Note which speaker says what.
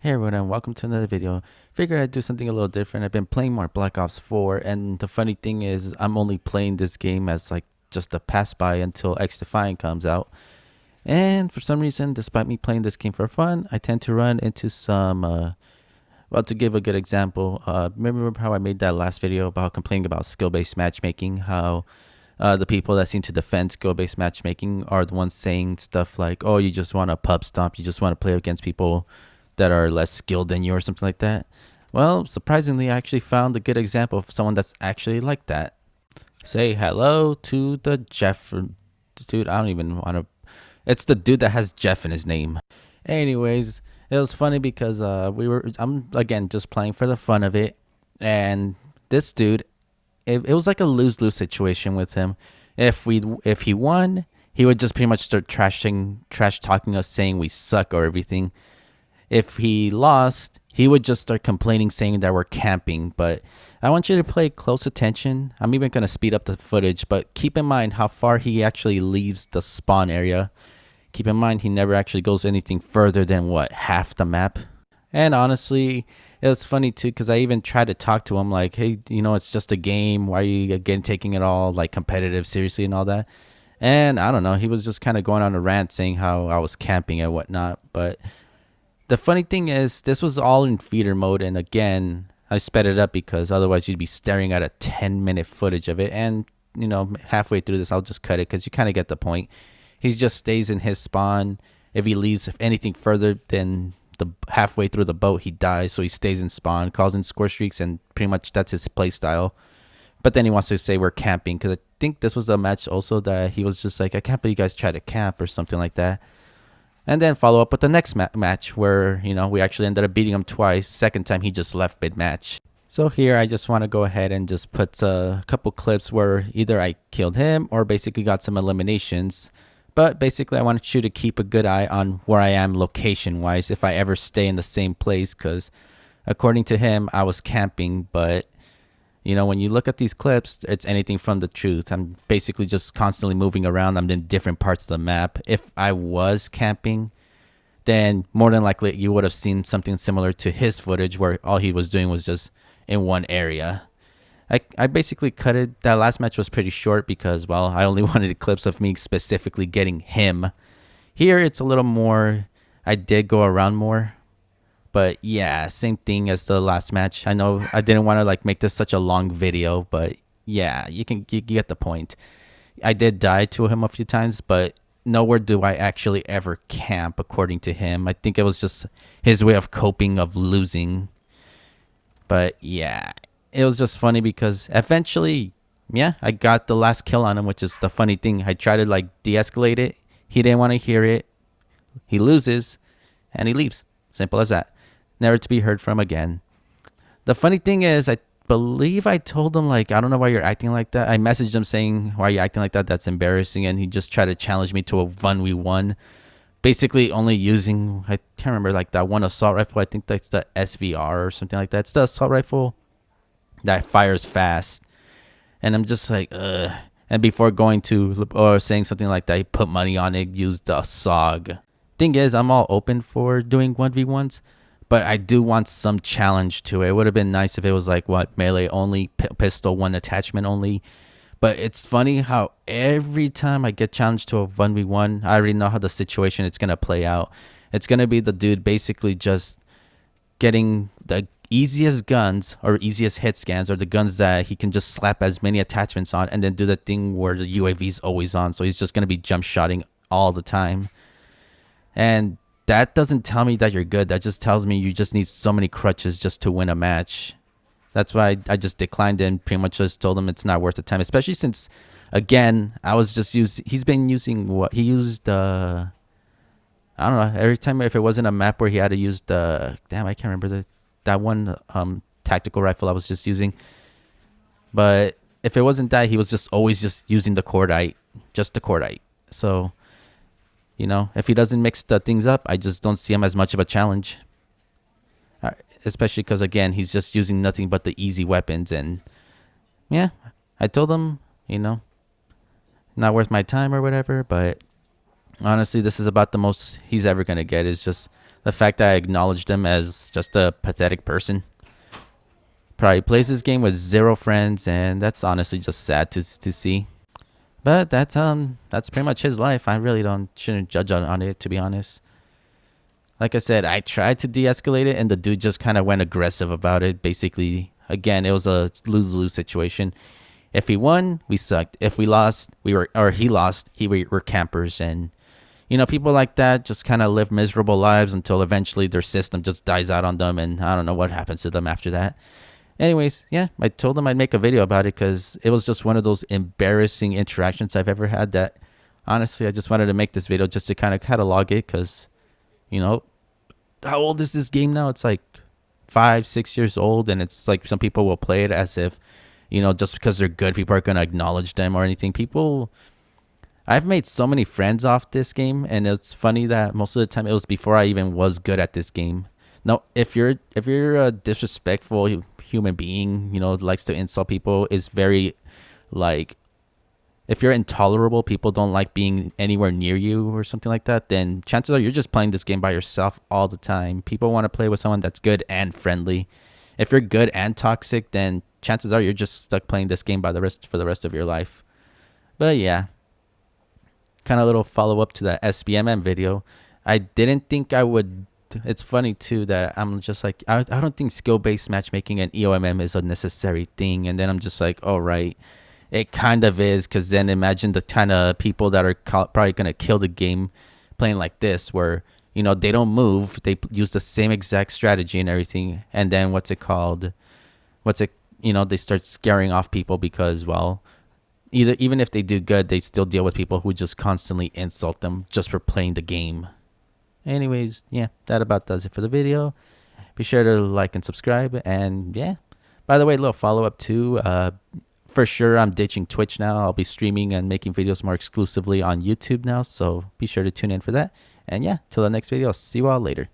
Speaker 1: Hey everyone, and welcome to another video. Figured I'd do something a little different. I've been playing more Black Ops 4, and the funny thing is I'm only playing this game as like just a pass by until X Defiant comes out. And for some reason, despite me playing this game for fun, I tend to run into some well, to give a good example, remember how I made that last video about complaining about skill-based matchmaking, how the people that seem to defend skill-based matchmaking are the ones saying stuff like, oh, you just want to pub stomp, you just want to play against people that are less skilled than you or something like that. Well, surprisingly, I actually found a good example of someone that's actually like that. Say hello to the Jeff dude. I don't even want to. It's the dude that has Jeff in his name. Anyways, it was funny because I'm again just playing for the fun of it, and this dude, it was like a lose-lose situation with him. If he won, he would just pretty much start trash talking us, saying we suck or everything. If he lost, he would just start complaining, saying that we're camping. But I want you to pay close attention. I'm even going to speed up the footage, but keep in mind how far he actually leaves the spawn area. Keep in mind he never actually goes anything further than, what, half the map? And honestly, it was funny too, because I even tried to talk to him like, hey, it's just a game. Why are you again taking it all like competitive seriously and all that? And I don't know, he was just kind of going on a rant saying how I was camping and whatnot. But the funny thing is, this was all in feeder mode, and again, I sped it up because otherwise you'd be staring at a 10-minute footage of it, and halfway through this, I'll just cut it because you kind of get the point. He just stays in his spawn. If he leaves anything further than the halfway through the boat, he dies, so he stays in spawn, calls in score streaks, and pretty much that's his play style. But then he wants to say we're camping, because I think this was the match also that he was just like, I can't believe you guys try to camp or something like that. And then follow up with the next match where, we actually ended up beating him twice. Second time, he just left mid-match. So here, I just want to go ahead and just put a couple clips where either I killed him or basically got some eliminations. But basically, I want you to keep a good eye on where I am location-wise if I ever stay in the same place. Because according to him, I was camping, but when you look at these clips, it's anything from the truth. I'm basically just constantly moving around. I'm in different parts of the map. If I was camping, then more than likely you would have seen something similar to his footage where all he was doing was just in one area. I basically cut it. That last match was pretty short because, well, I only wanted clips of me specifically getting him. Here, it's a little more. I did go around more. But yeah, same thing as the last match. I know I didn't want to make this such a long video, but yeah, you get the point. I did die to him a few times, but nowhere do I actually ever camp according to him. I think it was just his way of coping of losing. But yeah, it was just funny because eventually, yeah, I got the last kill on him, which is the funny thing. I tried to de-escalate it. He didn't want to hear it. He loses and he leaves. Simple as that. Never to be heard from again. The funny thing is, I believe I told him, I don't know why you're acting like that. I messaged him saying, why are you acting like that? That's embarrassing. And he just tried to challenge me to a 1v1. Basically only using, I can't remember, that one assault rifle. I think that's the SVR or something like that. It's the assault rifle that fires fast. And I'm just like, ugh. And before going to, or saying something like that, he put money on it, used the SOG. Thing is, I'm all open for doing 1v1s. But I do want some challenge to it. It would have been nice if it was melee only, pistol, one attachment only. But it's funny how every time I get challenged to a 1v1, I already know how the situation it's going to play out. It's going to be the dude basically just getting the easiest guns or easiest hit scans, or the guns that he can just slap as many attachments on and then do the thing where the UAV is always on. So he's just going to be jump shotting all the time. And that doesn't tell me that you're good. That just tells me you just need so many crutches just to win a match. That's why I just declined it and pretty much just told him it's not worth the time. Especially since, again, I was just he's been using what? He used, I don't know, every time if it wasn't a map where he had to use I can't remember that one tactical rifle I was just using. But if it wasn't that, he was just always just using the cordite. Just the cordite. So if he doesn't mix the things up, I just don't see him as much of a challenge. Especially because, again, he's just using nothing but the easy weapons. And, yeah, I told him, not worth my time or whatever. But, honestly, this is about the most he's ever going to get. Is just The fact that I acknowledged him as just a pathetic person. Probably plays this game with 0 friends, and that's honestly just sad to see. But that's pretty much his life. I really shouldn't judge on it, to be honest. Like I said, I tried to de-escalate it, and the dude just kind of went aggressive about it. Basically, again, it was a lose-lose situation. If he won, we sucked. If we lost, he lost, we were campers. And people like that just kind of live miserable lives until eventually their system just dies out on them, and I don't know what happens to them after that. Anyways, yeah, I told them I'd make a video about it because it was just one of those embarrassing interactions I've ever had that, honestly, I just wanted to make this video just to kind of catalog it because, how old is this game now? It's like 5-6 years old, and it's like some people will play it as if, just because they're good, people are going to acknowledge them or anything. I've made so many friends off this game, and it's funny that most of the time it was before I even was good at this game. Now, if you're a disrespectful human being, likes to insult people, is very like, if you're intolerable, people don't like being anywhere near you or something like that, then chances are you're just playing this game by yourself all the time. People want to play with someone that's good and friendly. If you're good and toxic, then chances are you're just stuck playing this game for the rest of your life. But yeah, kind of little follow-up to that SBMM video. I didn't think I would. It's funny too that I'm just like, I don't think skill-based matchmaking and EOMM is a necessary thing, and then I'm just like, all right, it kind of is, because then imagine the kind of people that are probably going to kill the game playing like this, where they don't move, they use the same exact strategy and everything, and then they start scaring off people because, well, even if they do good, they still deal with people who just constantly insult them just for playing the game. Anyways, yeah, that about does it for the video. Be sure to like and subscribe, and yeah, by the way, a little follow-up too. For sure, I'm ditching Twitch now. I'll be streaming and making videos more exclusively on YouTube now, so be sure to tune in for that. And yeah, till the next video, I'll see you all later.